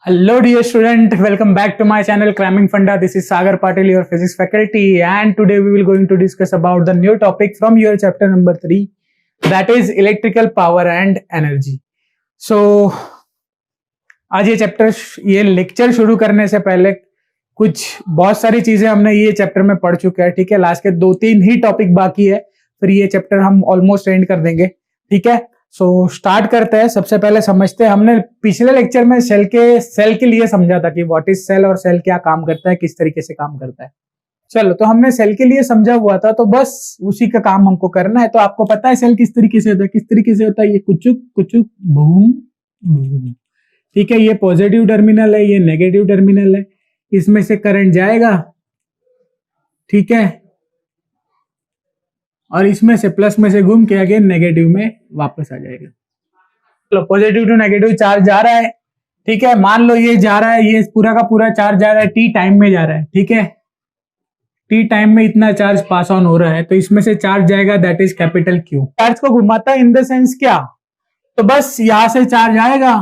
Hello dear student, welcome back to my channel Cramming Funda. This is Sagar Patil, your physics faculty, and today we will going to discuss about the new topic from your chapter number 3, that is electrical power and energy. So आज ये lecture शुरू करने से पहले कुछ बहुत सारी चीजें हमने ये चैप्टर में पढ़ चुके हैं, ठीक है। लास्ट के 2-3 ही टॉपिक बाकी है, फिर ये चैप्टर हम ऑलमोस्ट एंड कर देंगे, ठीक है। सो स्टार्ट करते हैं। सबसे पहले समझते हैं, हमने पिछले लेक्चर में सेल के लिए समझा था कि व्हाट इज सेल और सेल क्या काम करता है, किस तरीके से काम करता है। चलो, तो हमने सेल के लिए समझा हुआ था, तो बस उसी का काम हमको करना है। तो आपको पता है सेल किस तरीके से होता है, किस तरीके से होता है। ये कुचुक कुचुक बूम बूम, ठीक है। ये पॉजिटिव टर्मिनल है, ये नेगेटिव टर्मिनल है, इसमें से करंट जाएगा, ठीक है, और इसमें से प्लस में से घूम के अगेन नेगेटिव में वापस आ जाएगा। चलो, पॉजिटिव टू नेगेटिव चार्ज जा रहा है, ठीक है। मान लो ये जा रहा है, ये पूरा का पूरा चार्ज जा रहा है, टी टाइम में जा रहा है, ठीक है। टी टाइम में इतना चार्ज पास ऑन हो रहा है, तो इसमें से चार्ज जाएगा, that is capital Q. Charge को घुमाता है इन द सेंस क्या, तो बस यहां से चार्ज आएगा,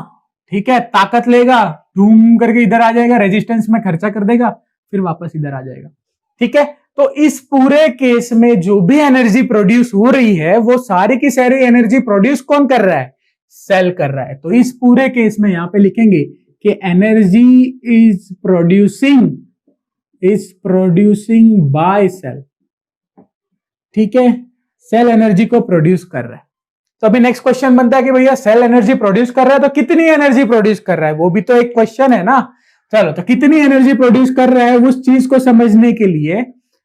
ठीक है, ताकत लेगा, घूम करके इधर आ जाएगा, रेजिस्टेंस में खर्चा कर देगा, फिर वापस इधर आ जाएगा, ठीक है। तो इस पूरे केस में जो भी एनर्जी प्रोड्यूस हो रही है, वो सारी की सारी एनर्जी प्रोड्यूस कौन कर रहा है, सेल कर रहा है। तो इस पूरे केस में यहां पे लिखेंगे कि energy is producing by cell, ठीक है। सेल एनर्जी को प्रोड्यूस कर रहा है। तो अभी नेक्स्ट क्वेश्चन बनता है कि भैया सेल एनर्जी प्रोड्यूस कर रहा है, तो कितनी एनर्जी प्रोड्यूस कर रहा है, वो भी तो एक क्वेश्चन है ना। चलो, तो कितनी एनर्जी प्रोड्यूस कर रहा है, उस चीज को समझने के लिए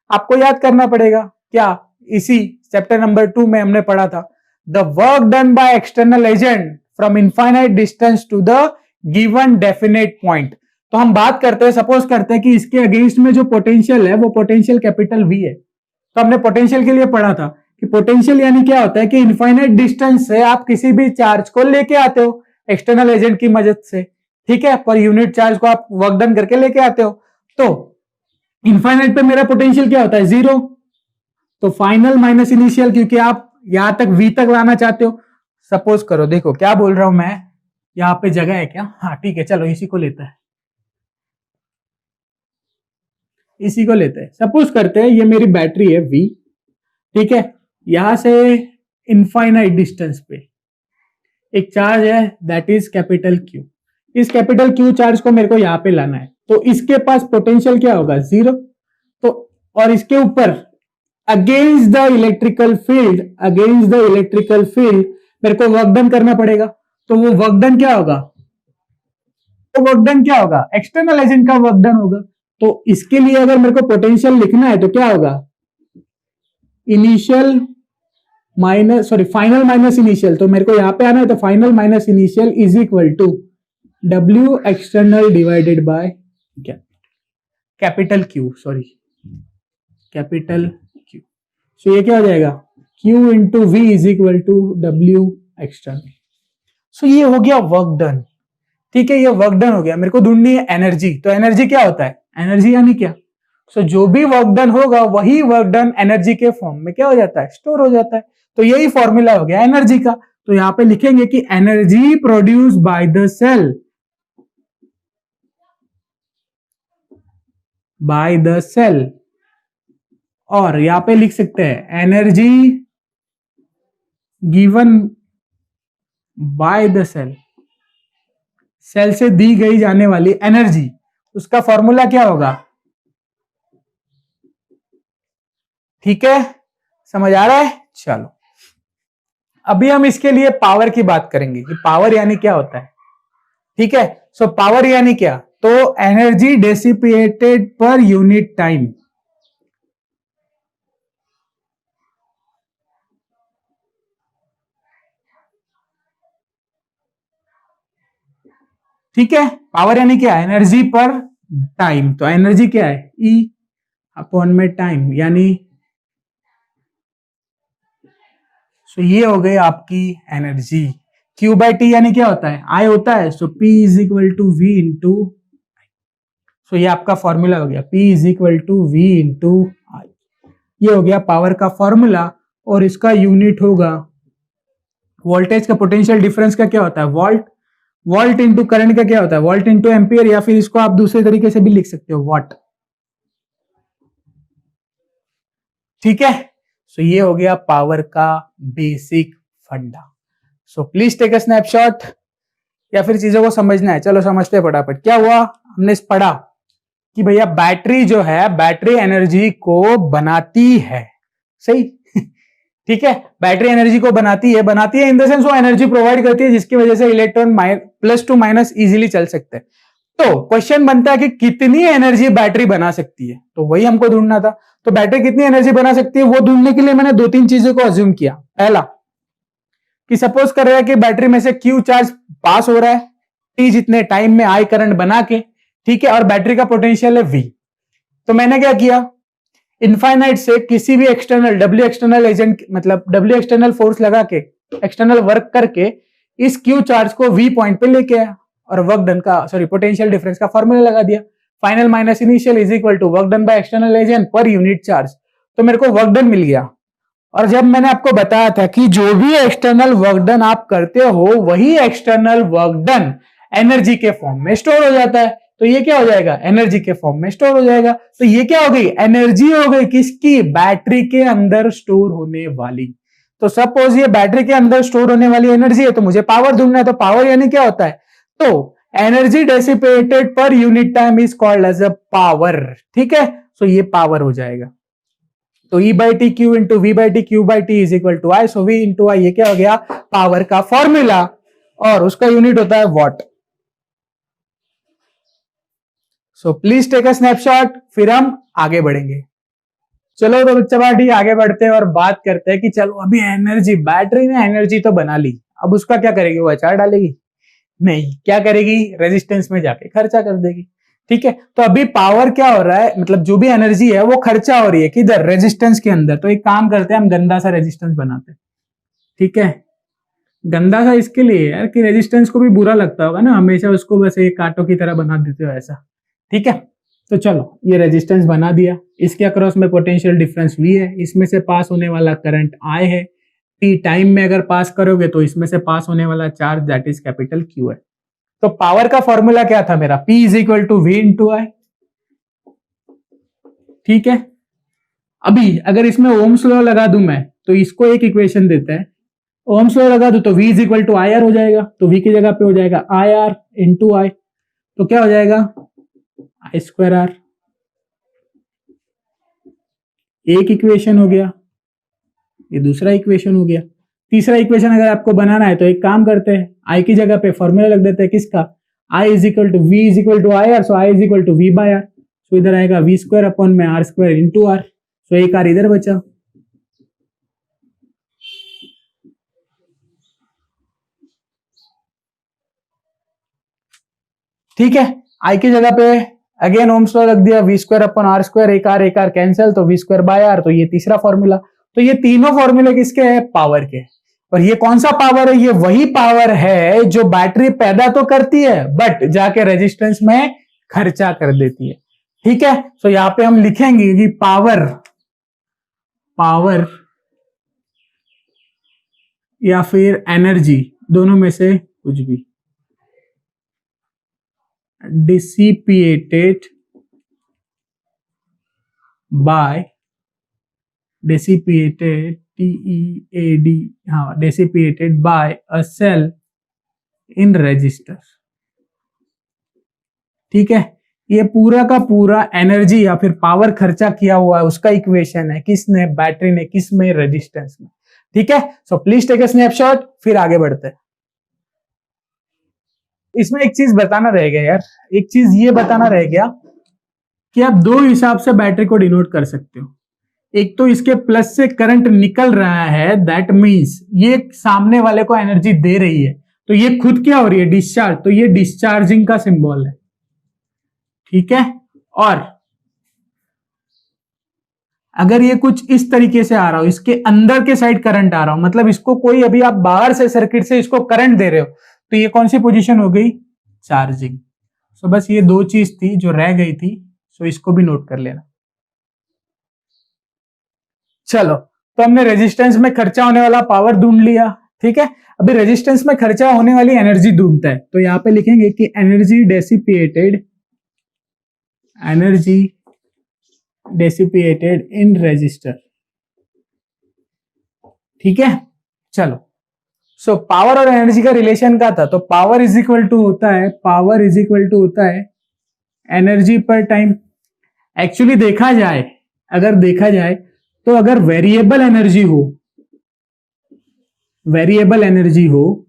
आपको याद करना पड़ेगा क्या, इसी चैप्टर नंबर 2 में हमने पढ़ा था, the work done by external agent from infinite distance to the given definite point. तो हम बात करते हैं, सपोज करते हैं कि इसके अगेंस्ट में जो पोटेंशियल है वो पोटेंशियल कैपिटल वी है। तो हमने पोटेंशियल के लिए पढ़ा था कि पोटेंशियल यानी क्या होता है कि इनफाइनाइट डिस्टेंस से आप किसी भी चार्ज को लेके आते हो एक्सटर्नल एजेंट की मदद से, ठीक है, पर यूनिट चार्ज को आप वर्क डन करके लेके आते हो। तो इनफाइनाइट पे मेरा पोटेंशियल क्या होता है, 0। तो फाइनल माइनस इनिशियल, क्योंकि आप यहां तक वी तक लाना चाहते हो। सपोज करो, देखो क्या बोल रहा हूं मैं, यहां पे जगह है क्या, हाँ ठीक है, चलो इसी को लेता है, इसी को लेते हैं। सपोज करते हैं ये मेरी बैटरी है वी, ठीक है। यहां से इनफाइनाइट डिस्टेंस पे एक चार्ज है, दैट इज कैपिटल क्यू। इस कैपिटल क्यू चार्ज को मेरे को यहां पे लाना है, तो इसके पास पोटेंशियल क्या होगा, 0। तो और इसके ऊपर अगेंस्ट द इलेक्ट्रिकल फील्ड मेरे को वर्क डन करना पड़ेगा। तो वो वर्क डन क्या होगा, एक्सटर्नल एजेंट का वर्क डन होगा। तो इसके लिए अगर मेरे को पोटेंशियल लिखना है तो क्या होगा, फाइनल माइनस इनिशियल। तो मेरे को यहां पे आना है, तो final minus initial is equal to W external divided by capital Q. So ये क्या हो जाएगा, Q into V is equal to W external. So ये हो गया वर्क डन, ठीक है। ये वर्क डन हो गया। मेरे को ढूंढनी है एनर्जी। तो एनर्जी क्या होता है, एनर्जी यानी क्या, सो जो भी वर्क डन होगा वही वर्क डन एनर्जी के फॉर्म में क्या हो जाता है, स्टोर हो जाता है। तो यही फॉर्मूला हो गया एनर्जी का। तो यहां पे लिखेंगे कि energy produce by the cell, और यहां पे लिख सकते हैं energy given by the cell से दी गई जाने वाली एनर्जी, उसका फॉर्मूला क्या होगा, ठीक है, समझ आ रहा है। चलो, अभी हम इसके लिए पावर की बात करेंगे कि पावर यानी क्या होता है, ठीक है। सो पावर यानी क्या, तो energy dissipated per unit time, ठीक है। पावर यानी क्या, एनर्जी पर टाइम। तो एनर्जी क्या है, E अपॉन में टाइम, यानी सो ये हो गई आपकी एनर्जी। Q बाई टी यानी क्या होता है, I होता है। So P is equal to V into, so ये आपका फॉर्मूला हो गया, P is equal to V into I. ये हो गया पावर का फॉर्मूला, और इसका यूनिट होगा वोल्टेज का, पोटेंशियल डिफरेंस का क्या होता है, वोल्ट। वोल्ट इंटू करंट का क्या होता है, वोल्ट इंटू एम्पियर, या फिर इसको आप दूसरे तरीके से भी लिख सकते हो, वॉट। ठीक है, सो ये हो गया पावर का बेसिक फंडा। So please take a snapshot, या फिर चीजों को समझना है, चलो समझते हैं फटाफट। क्या हुआ, हमने पढ़ा कि भैया बैटरी जो है, बैटरी एनर्जी को बनाती है, सही ठीक है, बैटरी एनर्जी को बनाती है इन द सेंस वो एनर्जी प्रोवाइड करती है जिसकी वजह से electron plus two minus easily चल सकते हैं। तो क्वेश्चन बनता है कि कितनी एनर्जी बैटरी बना सकती है, तो वही हमको ढूंढना था। तो बैटरी कितनी एनर्जी बना सकती है वो ढूंढने के लिए मैंने दो तीन चीजों को अज्यूम किया। पहला कि सपोज कर रहा है कि बैटरी में से क्यू चार्ज पास हो रहा है टी जितने टाइम में आई करंट बना के, ठीक है, और बैटरी का पोटेंशियल है वी। तो मैंने क्या किया, इनफाइनाइट से किसी भी एक्सटर्नल डब्ल्यू एक्सटर्नल एजेंट, मतलब डब्ल्यू एक्सटर्नल फोर्स लगा के, एक्सटर्नल वर्क करके इस क्यू चार्ज को वी पॉइंट पे लेके आया और वर्क डन का, सॉरी, पोटेंशियल डिफरेंस का फॉर्मूला लगा दिया। Final minus initial is equal to work done by external agent per unit charge. तो मेरे को वर्क डन मिल गया। और जब मैंने आपको बताया था कि जो भी एक्सटर्नल वर्क डन आप करते हो वही एक्सटर्नल वर्क डन एनर्जी के फॉर्म में स्टोर हो जाता है। तो ये क्या हो जाएगा, एनर्जी के फॉर्म में स्टोर हो जाएगा। तो ये क्या हो गई, एनर्जी हो गई किसकी, बैटरी के अंदर स्टोर होने वाली। तो सपोज ये बैटरी के अंदर स्टोर होने वाली एनर्जी है, तो मुझे पावर ढूंढना है। तो पावर यानी क्या होता है, तो energy dissipated per unit time is called as a power. ठीक है, सो ये पावर हो जाएगा। तो E by T Q into V by T Q by T is equal to I. So V into I, ये क्या हो गया, पावर का फॉर्मूला, और उसका यूनिट होता है watt. So please take a snapshot, फिर हम आगे बढ़ेंगे। चलो तो बच्चा पार्टी आगे बढ़ते हैं और बात करते हैं कि चलो अभी एनर्जी, बैटरी ने एनर्जी तो बना ली, अब उसका क्या करेगी, वो अचार डालेगी? नहीं, क्या करेगी, रेजिस्टेंस में जाके खर्चा कर देगी। ठीक है, तो अभी पावर क्या हो रहा है, मतलब जो भी एनर्जी है वो खर्चा हो रही है किधर, रेजिस्टेंस के अंदर। तो एक काम करते हैं, हम गंदा सा रेजिस्टेंस बनाते हैं। ठीक है, गंदा सा इसके लिए यार कि रेजिस्टेंस को भी बुरा लगता होगा ना, हमेशा उसको बस एक कांटों की तरह बना देते हो ऐसा। ठीक है, तो चलो ये रेजिस्टेंस बना दिया, इसके अक्रॉस में पोटेंशियल डिफरेंस वी है, इसमें से पास होने वाला करंट आई है, टी टाइम में अगर पास करोगे तो इसमें से पास होने वाला charge that is capital Q है। तो पावर का फॉर्मूला क्या था मेरा, P is equal to V into I. ठीक है, अभी अगर इसमें ओम्स लॉ लगा दूं मैं, तो इसको एक इक्वेशन देता है, ओम्स लॉ लगा दूं तो V is equal to I R हो जाएगा। तो V की जगह पे हो जाएगा आई आर इंटू आई। तो क्या हो जाएगा, आई स्क्वायर आर। एक इक्वेशन हो गया, ये दूसरा इक्वेशन हो गया। तीसरा इक्वेशन अगर आपको बनाना है तो एक काम करते हैं, आई की जगह पे फॉर्मूला लग देते हैं किसका, I is equal to V is equal to I R. So I is equal to V by R. So इधर आएगा वी स्क्वायर अपॉन में R square into R. So एक आर इधर बचा। ठीक है, आई की जगह पे अगेन ओम्स लॉ रख दिया, V square upon R square, एक आर कैंसिल, तो वी स्क्वायर बाय आर। तो ये तीसरा फॉर्मूला। तो ये तीनों फॉर्मूले किसके हैं, पावर के। और ये कौन सा पावर है, ये वही पावर है जो बैटरी पैदा तो करती है बट जाके रेजिस्टेंस में खर्चा कर देती है। ठीक है, तो यहां पे हम लिखेंगे कि पावर या फिर एनर्जी, दोनों में से कुछ भी, dissipated by dissipated by a cell in resistor। ठीक है, ये पूरा का पूरा एनर्जी या फिर पावर खर्चा किया हुआ है उसका इक्वेशन है, किसने, बैटरी ने, किसमें, रेजिस्टेंस में। ठीक है, so please take a snapshot, फिर आगे बढ़ते हैं। इसमें एक चीज बताना रह गया यार, एक चीज ये बताना रह गया कि आप दो हिसाब से बैटरी को डिनोट कर सकते हो। एक तो इसके प्लस से करंट निकल रहा है, दैट मींस ये सामने वाले को एनर्जी दे रही है, तो ये खुद क्या हो रही है, डिस्चार्ज। तो ये डिस्चार्जिंग का सिंबल है। ठीक है, और अगर ये कुछ इस तरीके से आ रहा हो, इसके अंदर के साइड करंट आ रहा हो, मतलब इसको कोई, अभी आप बाहर से सर्किट से इसको करंट दे रहे हो, तो ये कौन सी पोजीशन हो गई, चार्जिंग। सो बस ये दो चीज थी जो रह गई थी, सो इसको भी नोट कर लेना। चलो, तो हमने रेजिस्टेंस में खर्चा होने वाला पावर ढूंढ लिया। ठीक है। अभी रेजिस्टेंस में खर्चा होने वाली एनर्जी ढूंढता है, तो यहां पे लिखेंगे कि एनर्जी डेसिपिएटेड इन रेजिस्टर। ठीक है, चलो। सो पावर और एनर्जी का रिलेशन क्या था, तो पावर इज इक्वल टू होता है एनर्जी पर टाइम। एक्चुअली देखा जाए तो अगर वेरिएबल एनर्जी हो,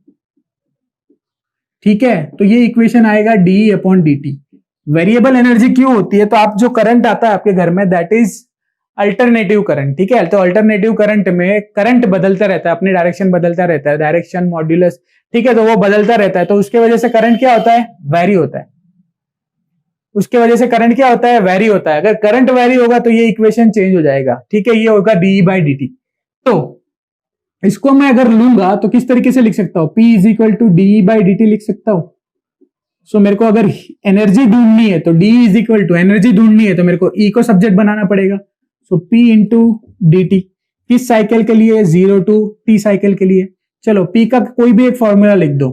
ठीक है, तो ये इक्वेशन आएगा dE upon dt। Variable energy क्यों होती है, तो आप जो करंट आता है आपके घर में, दैट इज अल्टरनेटिव करंट। ठीक है, तो अल्टरनेटिव करंट में करंट बदलता रहता है, अपनी डायरेक्शन बदलता रहता है, डायरेक्शन मॉड्यूलस, ठीक है, तो वो बदलता रहता है, तो उसके वजह से करंट क्या होता है, वैरी होता है। अगर करंट वैरी होगा तो ये इक्वेशन चेंज हो जाएगा। ठीक है, ये होगा डीई बाई dt। तो इसको मैं अगर लूंगा तो किस तरीके से लिख सकता हूं, P is equal to dE by dt लिख सकता हूं। सो मेरे को अगर एनर्जी ढूंढनी है तो D is equal to energy ढूंढनी है तो मेरे को E को सब्जेक्ट बनाना पड़ेगा। सो P इंटू dt किस साइकिल के लिए, 0 to t साइकिल के लिए। चलो P का कोई भी एक फॉर्मूला लिख दो।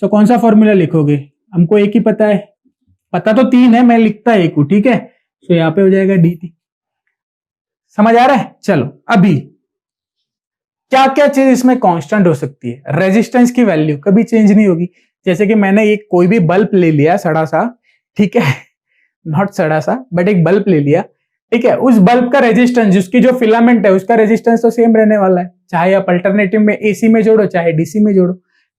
सो कौन सा फॉर्मूला लिखोगे, हमको एक ही पता है, पता तो 3 है, मैं लिखता एक हूं। ठीक है, सो यहां पे हो जाएगा dt। समझ आ रहा है। चलो अभी क्या क्या चीज इसमें कांस्टेंट हो सकती है, रेजिस्टेंस की वैल्यू कभी चेंज नहीं होगी। जैसे कि मैंने एक कोई भी बल्ब ले लिया सड़ा सा, ठीक है, नॉट सड़ा सा बट एक बल्ब ले लिया, ठीक है, उस बल्ब का रेजिस्टेंस, जिसकी जो फिलामेंट है उसका रेजिस्टेंस तो सेम रहने वाला है, चाहे आप अल्टरनेटिव में एसी में जोड़ो चाहे डीसी में जोड़ो।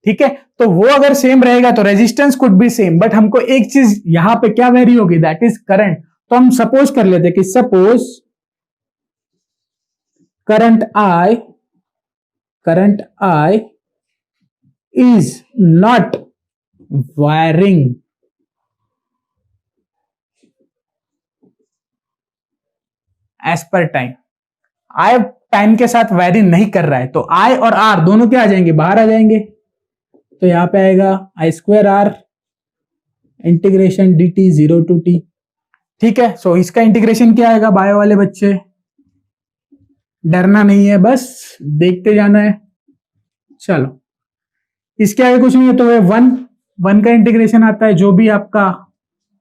ठीक है, तो वो अगर सेम रहेगा तो resistance could be same, but हमको एक चीज यहां पे क्या वेरी होगी, दैट इज करंट। तो हम सपोज कर लेते कि suppose current I is not varying as per time। I time के साथ वैरी नहीं कर रहा है, तो I और R दोनों क्या आ जाएंगे, बाहर आ जाएंगे। तो यहां पे आएगा I²R integration dt 0 to t। ठीक है, सो इसका इंटीग्रेशन क्या आएगा, बायो वाले बच्चे, डरना नहीं है, बस देखते जाना है। चलो इसके आगे कुछ नहीं है, तो वन का इंटीग्रेशन आता है, जो भी आपका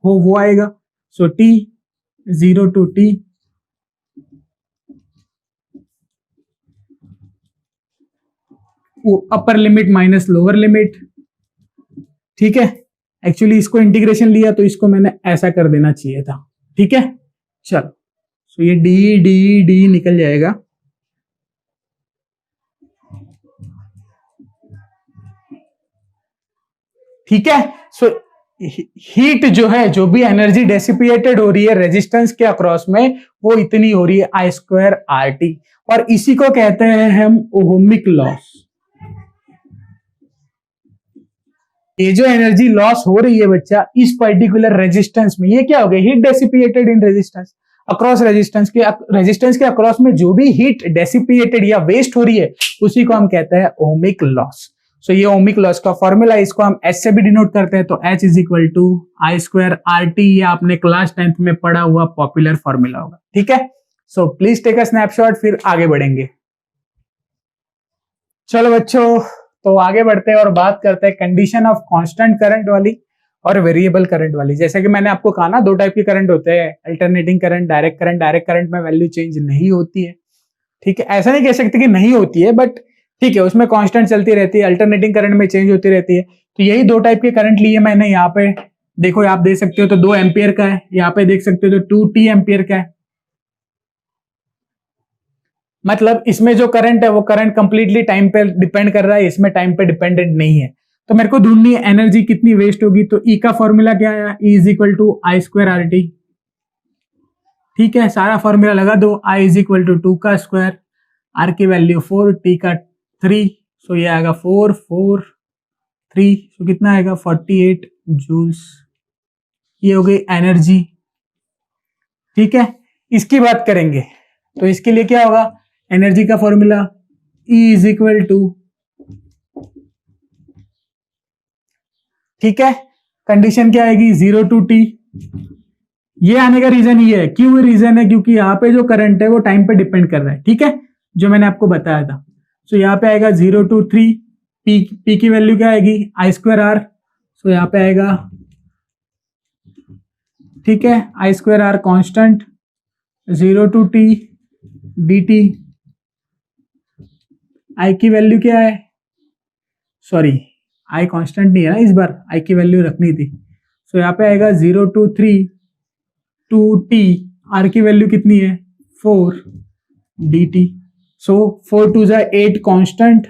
हो वो आएगा। सो t 0 to t upper limit minus lower limit. ठीक है, एक्चुअली इसको इंटीग्रेशन लिया तो इसको मैंने ऐसा कर देना चाहिए था। ठीक है, चलो सो ये डी निकल जाएगा। ठीक है, सो हीट जो है, जो भी एनर्जी डेसिपिएटेड हो रही है रेजिस्टेंस के अक्रॉस में, वो इतनी हो रही है I²RT, और इसी को कहते हैं हम ओहमिक लॉस। ये जो एनर्जी लॉस हो रही है बच्चा इस पर्टिकुलर रेजिस्टेंस में, ये क्या हो गया, heat dissipated in resistance across resistance के अक्रॉस में जो भी हीट डेसिपिएटेड या वेस्ट हो रही है उसी को हम कहते हैं ओहमिक लॉस। सो ये ओहमिक लॉस का फॉर्मूला, इसको हम एच से भी डिनोट करते हैं, तो H is equal to I²RT। ये आपने क्लास 10th में पढ़ा हुआ पॉपुलर फॉर्मूला होगा। ठीक है, so please take a snapshot, फिर आगे बढ़ेंगे। चलो बच्चों, तो आगे बढ़ते हैं और बात करते हैं कंडीशन ऑफ कांस्टेंट करंट वाली और वेरिएबल करंट वाली। जैसे कि मैंने आपको कहा ना, दो टाइप के करंट होते हैं, alternating current, direct current. Direct current में वैल्यू चेंज नहीं होती है। ठीक है, ऐसा नहीं कह सकते कि नहीं होती है, बट ठीक है, उसमें कांस्टेंट चलती रहती है। अल्टरनेटिंग करंट में चेंज होती रहती है। तो यही दो टाइप के करंट लिए मैंने। यहाँ पे देखो, आप देख सकते हो तो 2 एम्पियर का है, यहाँ पे देख सकते हो तो 2t एम्पियर का है। मतलब इसमें जो करंट है वो करंट कंप्लीटली टाइम पे डिपेंड कर रहा है, इसमें टाइम पे डिपेंडेंट नहीं है। तो मेरे को ढूंढनी है एनर्जी कितनी वेस्ट होगी, तो E का फॉर्मूला क्या आया, E is equal to I²RT। ठीक है, सारा फॉर्मूला लगा दो। I इज इक्वल टू 2 का स्क्वायर, R की वैल्यू 4, T का 3, सो ये आएगा 4 4 3, सो कितना आएगा 48 जूल्स। ये हो गई एनर्जी। ठीक है, इसकी बात करेंगे तो इसके लिए क्या होगा, एनर्जी का formula E is equal to, ठीक है, कंडीशन क्या आएगी 0 to t। ये आने का रीजन ये है, क्यों रीजन है, क्योंकि यहाँ पे जो करंट है वो टाइम पे डिपेंड कर रहा है। ठीक है, जो मैंने आपको बताया था। सो यहाँ पे आएगा 0 to 3, पी की वैल्यू क्या आएगी आई स्क्वायर आर, सो यहाँ पे आएगा, ठीक है, I square R constant, 0 to t dt, I की वैल्यू क्या है, सॉरी आई कांस्टेंट नहीं है ना, इस बार आई की वैल्यू रखनी थी, सो यहाँ पे आएगा 0 to 3 to t, आर की वैल्यू कितनी है 4 dt, so 4 to 8 constant,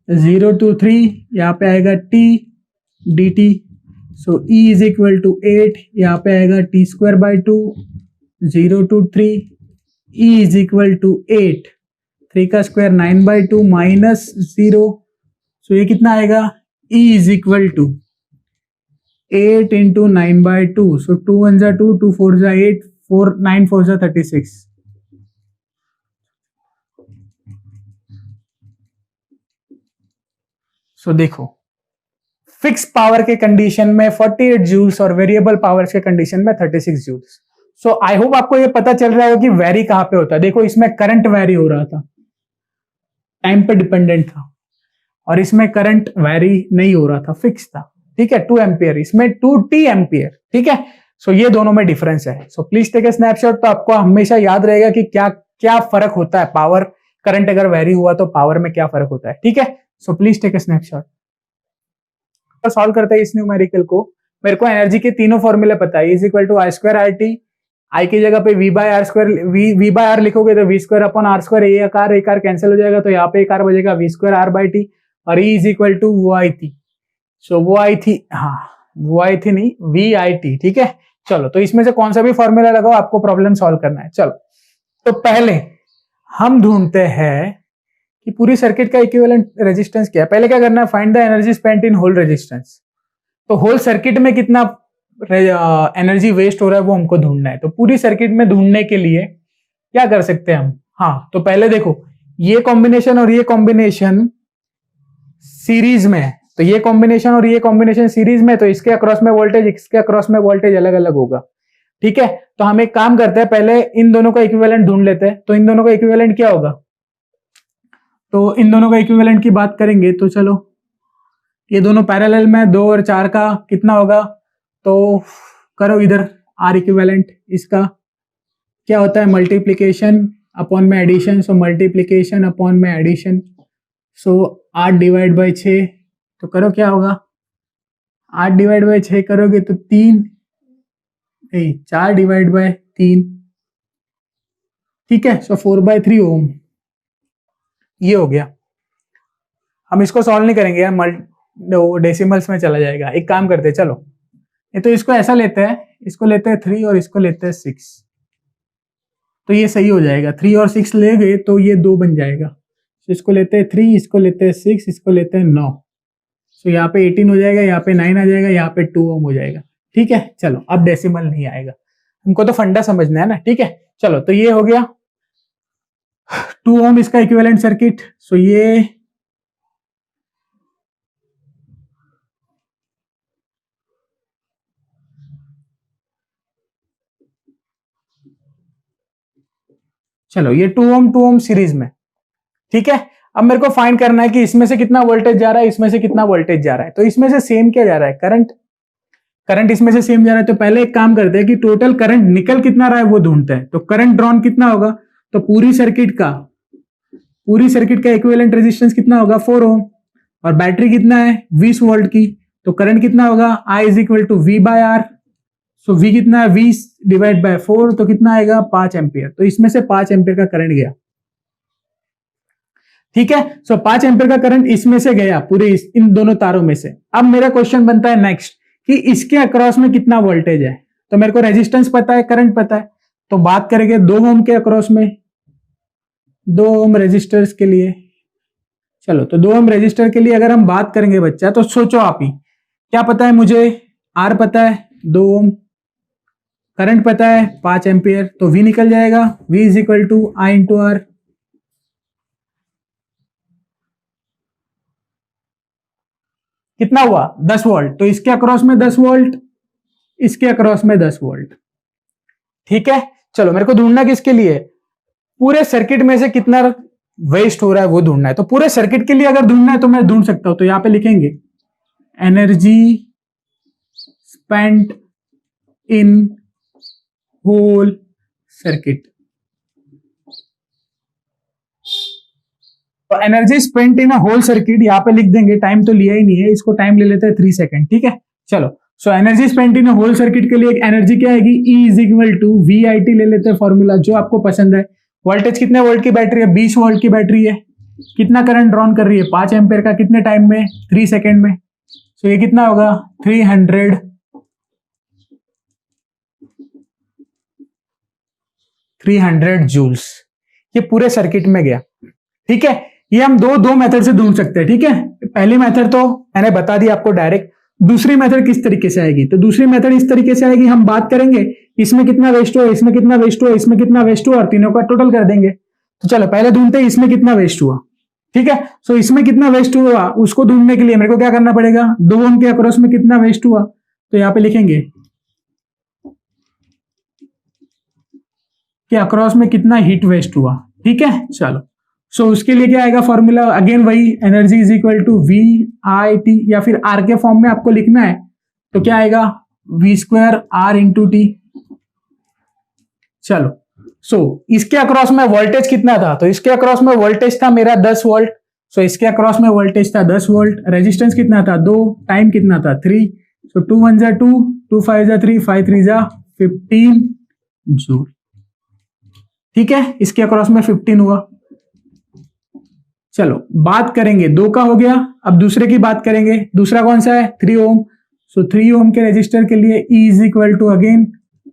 0 to 3 यहाँ पे आएगा t dt, so e is equal to 8, यहाँ पे आएगा t square by 2, 0 to 3 e is equal to 8, 3 का स्क्वायर 9 बाई 2 माइनस 0, सो ये कितना आएगा e is equal to 8 into 9 by 2, so 2 1 जा 2, 2 4 जा 8, 4 9 4 जा 36। सो देखो फिक्स पावर के कंडीशन में 48 जूल्स और वेरिएबल पावर के कंडीशन में 36 जूल्स। सो आई होप आपको ये पता चल रहा होगा कि वेरी कहां पे होता है। देखो इसमें करंट वेरी हो रहा था, टाइम पे डिपेंडेंट था, और इसमें करंट वेरी नहीं हो रहा था, फिक्स था, ठीक है, 2 एम्पियर, इसमें 2t एम्पियर, ठीक है। सो ये दोनों में डिफरेंस है। So please take a snapshot, तो आपको हमेशा याद रहेगा कि क्या क्या फर्क होता है, पावर करंट अगर वेरी हुआ तो पावर में क्या फर्क होता है, ठीक है। So please take a snapshot. तो सॉल्व करते हैं इस न्यूमेरिकल को। मेरे को एनर्जी के तीनों फॉर्मूले पता है, is equal to I square R T, I की जगह पे V by R square, V by R लिखोगे तो V square upon R square, एक आर कैंसिल हो जाएगा, तो यहाँ पे एक आर बचेगा V square R by T, और ई इज इक्वल टू वो आई थी, सो वो आई थी, हाँ वो आई थी नहीं, वी आई टी, ठीक है। चलो तो इसमें से कौन सा भी फॉर्मूला लगाओ, आपको प्रॉब्लम सॉल्व करना है। चलो तो पहले हम ढूंढते हैं कि पूरी सर्किट का इक्विवेलेंट रेजिस्टेंस क्या है। पहले क्या करना है, find the energy spent in whole resistance. तो होल सर्किट में कितना एनर्जी वेस्ट हो रहा है वो हमको ढूंढना है। तो पूरी सर्किट में ढूंढने के लिए क्या कर सकते हैं हम, हाँ तो पहले देखो ये कॉम्बिनेशन और ये कॉम्बिनेशन सीरीज में है, तो ये कॉम्बिनेशन और ये कॉम्बिनेशन सीरीज में, तो इसके अक्रॉस में वोल्टेज, इसके अक्रॉस में वोल्टेज अलग अलग होगा, ठीक है। तो हम एक काम करते हैं, पहले इन दोनों का इक्विवेलेंट ढूंढ लेते हैं। तो इन दोनों का इक्विवेलेंट क्या होगा, तो इन दोनों का इक्विवेलेंट की बात करेंगे तो चलो ये दोनों पैरेलल में, 2 और 4 का कितना होगा, तो करो इधर आर इक्विवेलेंट, इसका क्या होता है मल्टीप्लीकेशन अपॉन में एडिशन, सो मल्टीप्लीकेशन अपॉन में एडिशन, सो 8 डिवाइड बाई 6, तो करो क्या होगा, 8 डिवाइड बाई 6 करोगे तो 3 नहीं 4 डिवाइड बाय 3, ठीक है, सो 4/3 ओम, ये हो गया। हम इसको सॉल्व नहीं करेंगे यार, डेसिमल्स में चला जाएगा। एक काम करते हैं, चलो ये तो इसको ऐसा लेते हैं, इसको लेते हैं 3 और इसको लेते हैं 6, तो ये सही हो जाएगा। 3 और 6 ले गए तो ये 2 बन जाएगा, तो इसको लेते हैं 3, इसको लेते हैं 6, इसको लेते हैं 9, तो यहाँ पे 18 हो जाएगा, यहाँ पे 9 आ जाएगा, यहाँ पे 2 ओम हो जाएगा, ठीक है। चलो अब डेसिमल नहीं आएगा, हमको तो फंडा समझना है ना, ठीक है। चलो तो ये हो गया 2 ओम इसका इक्विवेलेंट सर्किट। सो ये चलो ये 2 ओम सीरीज में, ठीक है। अब मेरे को फाइंड करना है कि इसमें से कितना वोल्टेज जा रहा है, इसमें से कितना वोल्टेज जा रहा है। तो इसमें से सेम क्या जा रहा है, करंट इसमें से सेम जा रहा है। तो पहले एक काम करते हैं कि टोटल करंट निकल कितना रहा है वो ढूंढते हैं। तो करंट ड्रॉन कितना होगा, तो पूरी सर्किट का इक्विवेलेंट रेजिस्टेंस कितना होगा 4 ओम, और बैटरी कितना है 20 वोल्ट की, तो करंट कितना होगा I is equal to V by R, so V कितना है 20 डिवाइड बाय 4, तो कितना आएगा 5 एम्पियर। तो इसमें से 5 एम्पियर का करंट गया, ठीक है। सो 5 एम्पियर का करंट इसमें से गया पूरे इन दोनों तारों में से। अब मेरा क्वेश्चन बनता है नेक्स्ट कि इसके अक्रॉस में कितना वोल्टेज है। तो मेरे को रेजिस्टेंस पता है, करंट पता है, तो बात करेंगे 2 ओम के अक्रॉस में, 2 ओम रेजिस्टर्स के लिए। चलो तो 2 ओम रेजिस्टर के लिए अगर हम बात करेंगे बच्चा, तो सोचो आप ही, क्या पता है मुझे, आर पता है 2 ओम, करंट पता है 5 एम्पियर, तो V निकल जाएगा, V is equal to I into R. कितना हुआ 10 वोल्ट, तो इसके अक्रॉस में 10 वोल्ट, इसके अक्रॉस में 10 वोल्ट, ठीक है। चलो मेरे को ढूंढना किसके लिए, पूरे सर्किट में से कितना वेस्ट हो रहा है वो ढूंढना है। तो पूरे सर्किट के लिए अगर ढूंढना है तो मैं ढूंढ सकता हूं, तो यहां पे लिखेंगे energy spent in whole circuit. तो energy spent in a whole circuit यहां पे लिख देंगे, टाइम तो लिया ही नहीं है, इसको टाइम ले लेते हैं 3 सेकेंड, ठीक है। चलो, so energy spent in a whole circuit के लिए एक एनर्जी क्या आएगी, E is equal to VIT ले लेते हैं फॉर्मूला जो आपको पसंद है। वोल्टेज कितने वोल्ट की बैटरी है, 20 वोल्ट की बैटरी है। कितना करंट ड्रॉन कर रही है, 5 एम्पेयर का, कितने टाइम में, 3 सेकेंड में। सो ये कितना होगा 300 जूल्स, ये पूरे सर्किट में गया, ठीक है। ये हम दो मेथड से ढूंढ सकते हैं, ठीक है। पहली मेथड तो मैंने बता दी आपको डायरेक्ट। दूसरी मेथड किस तरीके से आएगी, तो दूसरी मेथड इस तरीके से आएगी, हम बात करेंगे इसमें कितना वेस्ट हुआ, इसमें कितना वेस्ट हुआ, इसमें कितना वेस्ट हुआ, और तीनों का टोटल कर देंगे। तो चलो पहले ढूंढते हैं इसमें कितना वेस्ट हुआ, ठीक है। सो इसमें कितना वेस्ट हुआ उसको ढूंढने के लिए मेरे को क्या करना पड़ेगा, 2 ओम के अक्रॉस में कितना वेस्ट हुआ, तो यहां पे लिखेंगे कि अक्रॉस में कितना हीट वेस्ट हुआ, ठीक है। चलो, सो उसके लिए क्या आएगा फॉर्मूला, अगेन वही, energy is equal to VIT, या फिर R के फॉर्म में आपको लिखना है तो क्या आएगा V² R इंटू टी। चलो, सो इसके अक्रॉस में वोल्टेज कितना था, तो इसके अक्रॉस में वोल्टेज था मेरा 10 वोल्ट। सो इसके अक्रॉस में वोल्टेज था 10 वोल्ट, रेजिस्टेंस कितना था 2, टाइम कितना था 3। सो 2 1 जा 2, 2 5 जा 3, 5 3 जा 15 जूल, ठीक है। इसके अक्रॉस में 15 हुआ। चलो बात करेंगे, 2 का हो गया, अब दूसरे की बात करेंगे। दूसरा कौन सा है, 3 ओम। सो 3 ओम के रेजिस्टर के लिए E is equal to again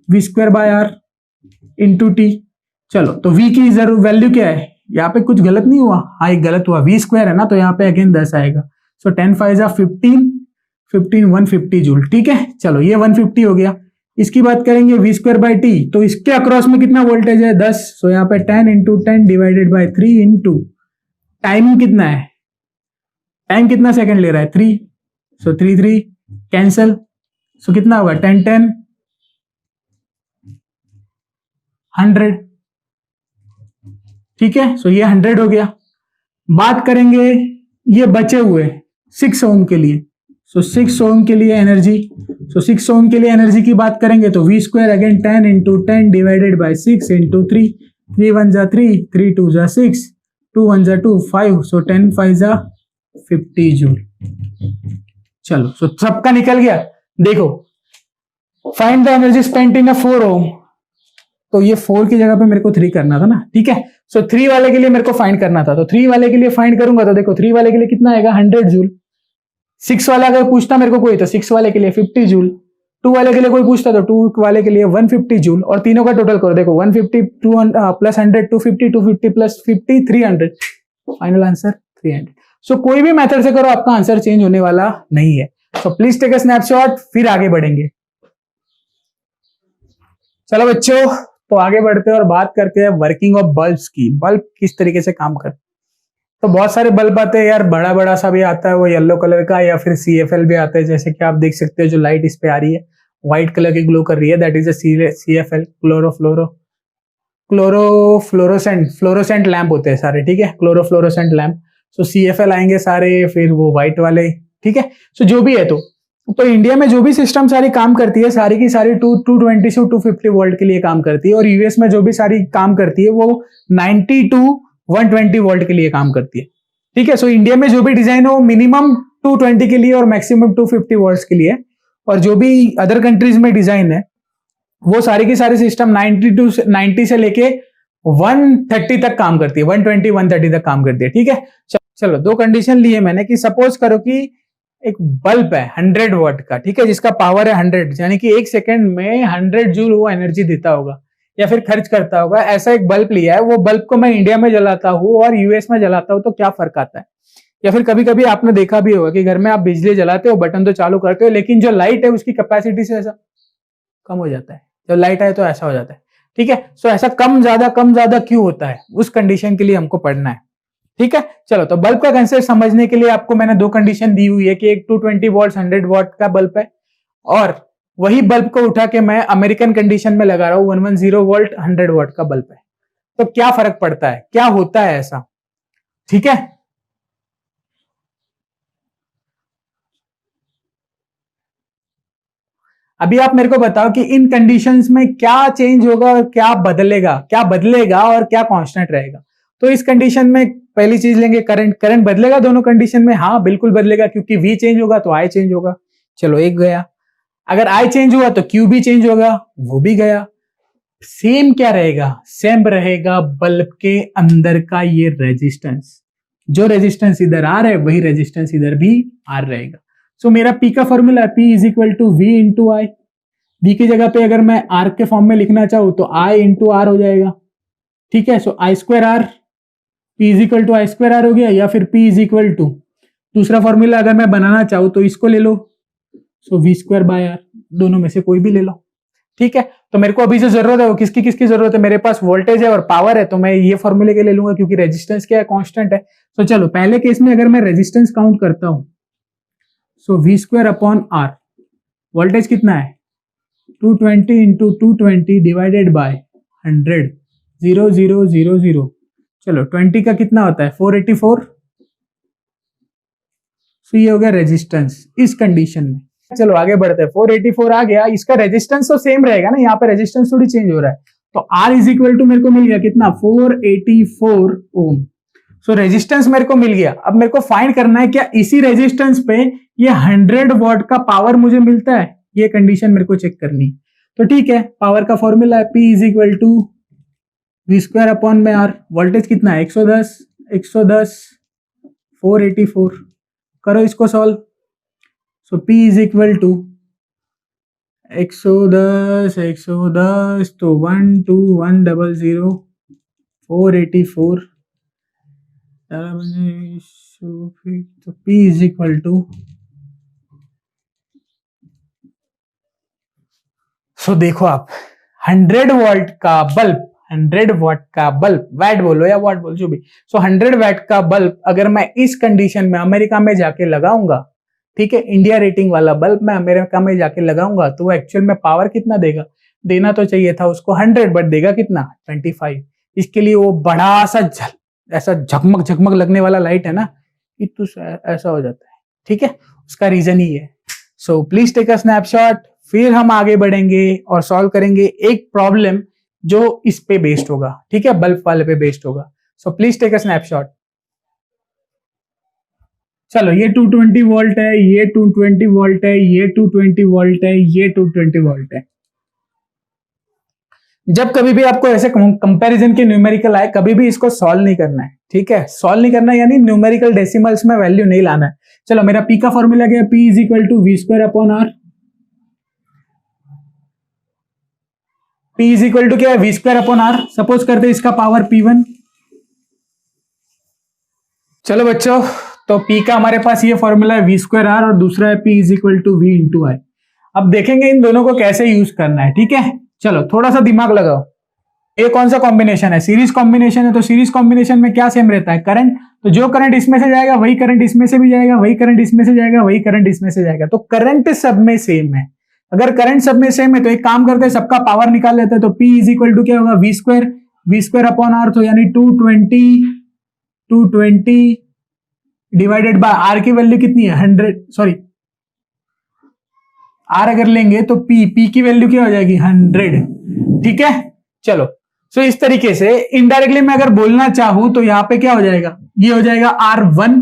V² by R into T. चलो, तो V की जरूर वैल्यू क्या है, यहाँ पे कुछ गलत नहीं हुआ, हाँ एक गलत हुआ, V² है ना, तो यहाँ पे अगेन 10 आएगा। सो 10 5 जा 15, 150 जूल, ठीक है। चलो ये 150 हो गया। इसकी बात करेंगे V² बाय टी, तो इसके अक्रॉस में कितना वोल्टेज है 10। सो यहाँ पे 10 into 10 divided by 3 into time कितना है, टाइम कितना सेकंड ले रहा है 3। सो 3 3 कैंसल, सो कितना होगा 10 10 100, ठीक है। सो ये 100 हो गया। बात करेंगे ये बचे हुए 6 ओम के लिए। सो 6 ओम के लिए एनर्जी, सो 6 ओम के लिए एनर्जी की बात करेंगे तो V² again 10 into 10 divided by 6 into 3, 3 1 जा 3, 3 2 जा 6, 2 1 जा 2 5, सो 10 5 जा 50 जूल। चलो, सो सबका निकल गया। देखो, find the energy spent in a 4 ohm, तो ये 4 की जगह पे मेरे को 3 करना था ना, ठीक है। सो 3 वाले के लिए मेरे को फाइंड करना था, तो 3 वाले के लिए फाइंड करूंगा तो देखो 3 वाले के लिए कितना आएगा 100 जूल। 6 वाला अगर पूछता मेरे को कोई तो 6 वाले के लिए 50 जूल, 2 वाले के लिए कोई पूछता तो 2 वाले के लिए 150 जूल, और तीनों का टोटल करो, देखो 150 200 प्लस 100 250, 250 प्लस 50 300, फाइनल आंसर 300। सो कोई भी मेथड से करो आपका आंसर चेंज होने वाला नहीं है। So please take a snapshot, फिर आगे बढ़ेंगे। चलो बच्चों, तो आगे बढ़ते हैं और बात करते हैं वर्किंग ऑफ बल्ब्स की, बल्ब किस तरीके से काम करते हैं। तो बहुत सारे बल्ब आते हैं यार, बड़ा बड़ा सा भी आता है वो येलो कलर का, या फिर CFL भी आता है, जैसे कि आप देख सकते हो जो लाइट इस पे आ रही है व्हाइट कलर की ग्लो कर रही है, that is a CFL, fluorescent lamp होते हैं सारे, ठीक है, क्लोरोफ्लोरोसेंट लैंप। सो CFL आएंगे सारे, फिर वो व्हाइट वाले, ठीक है। सो जो भी है, तो इंडिया में जो भी सिस्टम सारी काम करती है, सारी की सारी 220 से 250 वोल्ट के लिए काम करती है, और यूएस में जो भी सारी काम करती है वो 90 टू 120 वोल्ट के लिए काम करती है, ठीक है। सो इंडिया में जो भी डिजाइन है वो मिनिमम 220 के लिए और मैक्सिमम 250 वोल्ट्स के लिए, और जो भी अदर कंट्रीज में डिजाइन है वो सारी की सारी सिस्टम 90 से लेके 130 तक काम करती है, 120 130 तक काम करती है, ठीक है। चलो, 2 कंडीशन ली है मैंने कि सपोज करो कि एक बल्ब है 100 वाट का, ठीक है, जिसका पावर है 100, यानी कि 1 सेकेंड में 100 जूल वो एनर्जी देता होगा या फिर खर्च करता होगा, ऐसा एक बल्ब लिया है। वो बल्ब को मैं इंडिया में जलाता हूँ और यूएस में जलाता हूँ, तो क्या फर्क आता है। या फिर कभी कभी आपने देखा भी होगा कि घर में आप बिजली जलाते हो, बटन तो चालू करते हो, लेकिन जो लाइट है उसकी कैपेसिटी से ऐसा कम हो जाता है, जब लाइट आए तो ऐसा हो जाता है, ठीक है। सो ऐसा कम ज्यादा क्यों होता है, उस कंडीशन के लिए हमको पढ़ना है, ठीक है। चलो, तो बल्ब का कंसेप्ट समझने के लिए आपको मैंने 2 कंडीशन दी हुई है कि एक 220 वोल्ट 100 वाट का बल्ब है, और वही बल्ब को उठा के मैं अमेरिकन कंडीशन में लगा रहा हूं 110 वोल्ट 100 वाट का बल्ब है। तो क्या फर्क पड़ता है, क्या होता है ऐसा, ठीक है, अभी आप मेरे को बताओ कि इन कंडीशंस में क्या चेंज होगा और क्या बदलेगा और क्या कांस्टेंट रहेगा। तो इस कंडीशन में पहली चीज लेंगे करंट बदलेगा दोनों कंडीशन में, हाँ बिल्कुल बदलेगा, क्योंकि V चेंज होगा तो I चेंज होगा। चलो एक गया, अगर I चेंज हुआ तो Q भी चेंज होगा, वो भी गया। सेम क्या रहेगा, सेम रहेगा बल्ब के अंदर का ये रेजिस्टेंस, जो रेजिस्टेंस इधर R है वही रेजिस्टेंस इधर भी R रहेगा। सो मेरा P का फॉर्मूला है P is equal to V into I. V की जगह पे अगर मैं R के फॉर्म में लिखना चाहूं तो I इंटू R हो जाएगा, ठीक है। So I square R, P is equal to I square R हो गया, या फिर P इज इक्वल टू दूसरा फॉर्मूला अगर मैं बनाना चाहूं तो इसको ले लो, so V square by R, दोनों में से कोई भी ले लो, ठीक है। तो मेरे को अभी जो जरूरत है वो किसकी जरूरत है, मेरे पास वोल्टेज है और पावर है, तो मैं ये फॉर्मूले के ले लूंगा क्योंकि रेजिस्टेंस क्या है, कांस्टेंट है। तो चलो पहले केस में अगर मैं रेजिस्टेंस काउंट करता हूं, सो V square upon R, voltage कितना है 220 इंटू 220 डिवाइडेड बाय 100, 0 0 0 0, चलो 20 का कितना होता है 484। सो ये हो गया रेजिस्टेंस इस कंडीशन में। चलो आगे बढ़ते हैं, 484 आ गया, इसका रेजिस्टेंस तो सेम रहेगा ना, यहाँ पे रेजिस्टेंस थोड़ी चेंज हो रहा है। तो R इज इक्वल टू मेरे को मिल गया कितना 484 ओम। सो रेजिस्टेंस मेरे को मिल गया। अब मेरे को फाइंड करना है क्या इसी रेजिस्टेंस पे ये 100 वॉट का पावर मुझे मिलता है, ये कंडीशन मेरे को चेक करनी है। तो ठीक है, पावर का फॉर्मूला है P is equal to V square upon में R, वोल्टेज कितना है 110 484, करो इसको solve. So P is equal to 110 तो 12100 484, तो P is equal to, so देखो आप 100 वॉट का बल्ब, 100 वाट का बल्ब, वैट बोलो या वाट बोलो जो भी, सो 100 वैट का बल्ब अगर मैं इस कंडीशन में अमेरिका में जाके लगाऊंगा, ठीक है, इंडिया रेटिंग वाला बल्ब मैं अमेरिका में जाके लगाऊंगा, तो वो एक्चुअल में पावर कितना देगा, देना तो चाहिए था उसको 100 बट देगा कितना 25। इसके लिए वो बड़ा सा ऐसा झकमक झकमक लगने वाला लाइट है ना, तो ऐसा हो जाता है, ठीक है, उसका रीजन ही है। So please take a snapshot, फिर हम आगे बढ़ेंगे और सॉल्व करेंगे एक प्रॉब्लम जो इस पे बेस्ड होगा, ठीक है, बल्ब वाले पे बेस्ड होगा। So please take a snapshot. चलो ये 220 वोल्ट है, ये 220 वोल्ट है, ये 220 वोल्ट है, ये 220 वोल्ट है। जब कभी भी आपको ऐसे कंपैरिजन के न्यूमेरिकल आए, कभी भी इसको सॉल्व नहीं करना है, ठीक है, सॉल्व नहीं करना है यानी न्यूमेरिकल डेसिमल्स में वैल्यू नहीं लाना है। चलो मेरा P का फॉर्मूला गया P is equal to V square upon R। P is equal to क्या है V square upon R, suppose करते हैं इसका पावर P1। चलो बच्चों, तो P का हमारे पास ये फॉर्मूला है V स्क्वायर R और दूसरा है P is equal to V into I. अब देखेंगे इन दोनों को कैसे यूज करना है, ठीक है। चलो थोड़ा सा दिमाग लगाओ, ये कौन सा कॉम्बिनेशन है, सीरीज कॉम्बिनेशन है, तो सीरीज कॉम्बिनेशन में क्या सेम रहता है, करंट, तो जो करंट इसमें से जाएगा वही करंट इसमें से भी जाएगा, वही करंट इसमें से जाएगा, वही करंट इसमें से जाएगा, तो करंट सब में सेम है। अगर करंट सब में सेम है तो एक काम करते हैं, सबका पावर निकाल लेते हैं। तो P इज इक्वल टू क्या होगा V स्क्वायर अपॉन R, तो यानी 220 डिवाइडेड बाय R की वैल्यू कितनी है 100, सॉरी R अगर लेंगे तो P की वैल्यू क्या हो जाएगी 100, ठीक है। चलो सो इस तरीके से इनडायरेक्टली मैं अगर बोलना चाहूं तो यहां पे क्या हो जाएगा, ये हो जाएगा R1,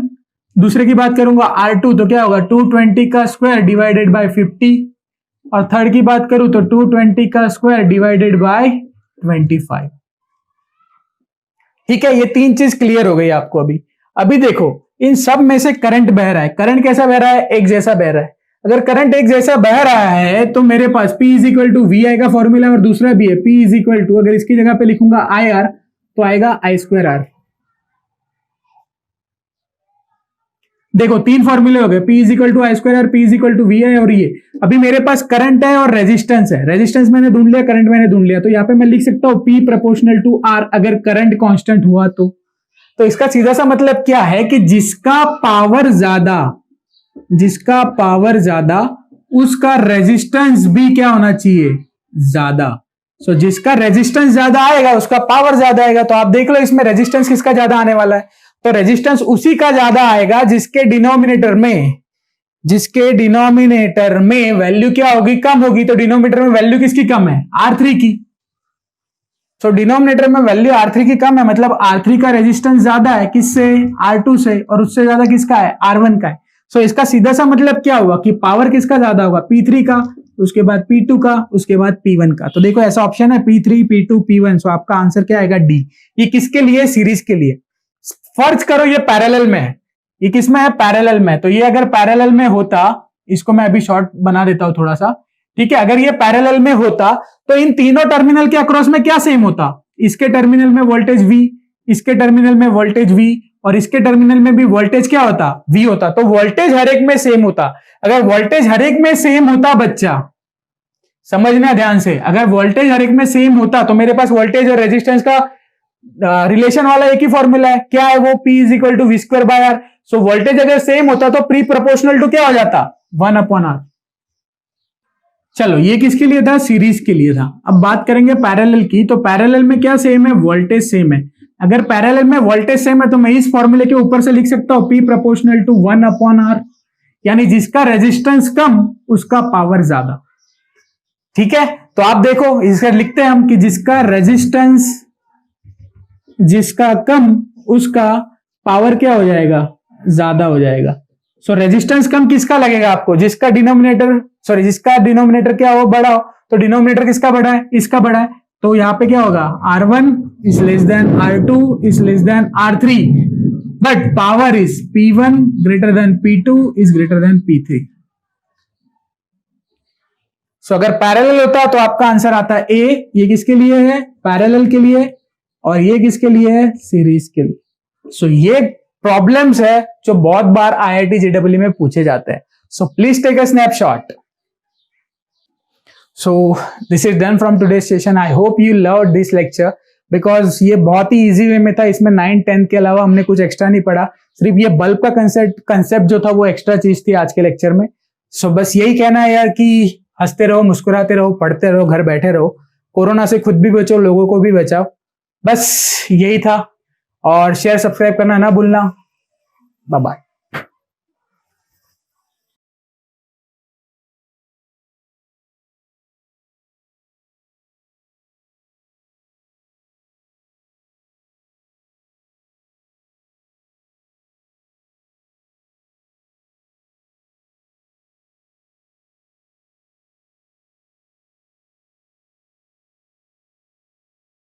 दूसरे की बात करूंगा R2 तो क्या होगा 220 का स्क्वायर डिवाइडेड बाय 50, और थर्ड की बात करूं तो 220 का स्क्वायर डिवाइडेड बाय 25, ठीक है। ये तीन चीज क्लियर हो गई आपको। अभी देखो इन सब में से करंट बह रहा है, करंट कैसा बह रहा है, एक जैसा बह रहा है। अगर करंट एक जैसा बह रहा है तो मेरे पास P is equal to V I का फॉर्मूला और दूसरा भी है P इज इक्वल टू, अगर इसकी जगह पे लिखूंगा IR तो आएगा I स्क्वायर R। देखो तीन फॉर्मूले हो गए, P is equal to I square R, P is equal to V I, और ये अभी मेरे पास करंट है और रेजिस्टेंस है, रेजिस्टेंस मैंने ढूंढ लिया, करंट मैंने ढूंढ लिया, तो यहाँ पे मैं लिख सकता हूं P प्रोपोर्शनल टू R अगर करंट कांस्टेंट हुआ तो इसका सीधा सा मतलब क्या है कि जिसका पावर ज्यादा उसका रेजिस्टेंस भी क्या होना चाहिए ज्यादा। सो जिसका रेजिस्टेंस ज्यादा आएगा उसका पावर ज्यादा आएगा। तो आप देख लो इसमें रेजिस्टेंस किसका ज्यादा आने वाला है, तो रेजिस्टेंस उसी का ज्यादा आएगा जिसके डिनोमिनेटर में वैल्यू क्या होगी, कम होगी। तो डिनोमिनेटर में वैल्यू किसकी कम है, R3 की। सो डिनोमिनेटर में वैल्यू R3 की कम है, मतलब R3 का रेजिस्टेंस ज्यादा है किससे, R2 से, और उससे ज्यादा किसका है, R1 का है। सो इसका सीधा सा मतलब क्या हुआ कि पावर किसका ज्यादा होगा, P3 का, उसके बाद P2 का, उसके बाद P1 का। तो देखो ऐसा ऑप्शन है P3, P2, P1। सो आपका आंसर क्या आएगा, डी। ये किसके लिए, सीरीज के लिए। फर्ज करो ये पैरेलल में है, ये किसमें है, पैरेलल में। तो ये अगर पैरेलल में होता, इसको मैं अभी शॉर्ट बना देता हूं थोड़ा सा, ठीक है। अगर ये पैरेलल में होता तो इन तीनों टर्मिनल के अक्रॉस में क्या सेम होता, इसके टर्मिनल में वोल्टेज V, इसके टर्मिनल में वोल्टेज V, और इसके टर्मिनल में भी वोल्टेज क्या होता, V होता। तो वोल्टेज हर एक में सेम होता। अगर वोल्टेज हर एक में सेम होता, बच्चा समझना ध्यान से, अगर वोल्टेज हर एक में सेम होता तो मेरे पास वोल्टेज और रेजिस्टेंस का रिलेशन वाला एक ही फॉर्मूला है, क्या है वो, P = V²/R। सो वोल्टेज अगर सेम होता तो प्री प्रोपोर्शनल टू क्या हो जाता, 1/R। चलो ये किसके लिए था, सीरीज के लिए था। अब बात करेंगे पैरेलल की। तो पैरेलल में क्या सेम है, वोल्टेज सेम है। अगर पैरेलल में वोल्टेज सेम है तो मैं इस फॉर्मूले के ऊपर से लिख सकता हूं P = 1/R, यानी जिसका रेजिस्टेंस कम उसका पावर ज्यादा, ठीक है। तो आप देखो इसका लिखते हैं हम कि जिसका रेजिस्टेंस जिसका कम उसका पावर क्या हो जाएगा, ज्यादा हो जाएगा। सो रेजिस्टेंस कम किसका लगेगा आपको, जिसका डिनोमिनेटर क्या हो, बड़ा हो। तो डिनोमिनेटर किसका बड़ा है, इसका बड़ा है। तो यहां पे क्या होगा, R1 is less than R2 is less than R3, but power is P1 greater than P2 is greater than P3। सो अगर पैरेलल होता तो आपका आंसर आता है A। ये किसके लिए है, पैरेलल के लिए, और ये किसके लिए है, सीरीज के लिए। सो ये प्रॉब्लम्स है जो बहुत बार IIT JEE में पूछे जाते हैं। So please take a snapshot. So this is done from today session. I hope you loved this lecture because ये बहुत ही इजी वे में था। इसमें 9, 10 के अलावा हमने कुछ एक्स्ट्रा नहीं पढ़ा, सिर्फ ये बल्ब का कंसेप्ट जो था वो एक्स्ट्रा चीज थी आज के लेक्चर में। सो बस यही कहना है यार कि हंसते रहो, मुस्कुराते रहो, पढ़ते रहो, घर बैठे रहो, कोरोना से खुद भी बचो, लोगों को भी बचाओ। बस यही था, और शेयर सब्सक्राइब करना ना भूलना। Bye bye.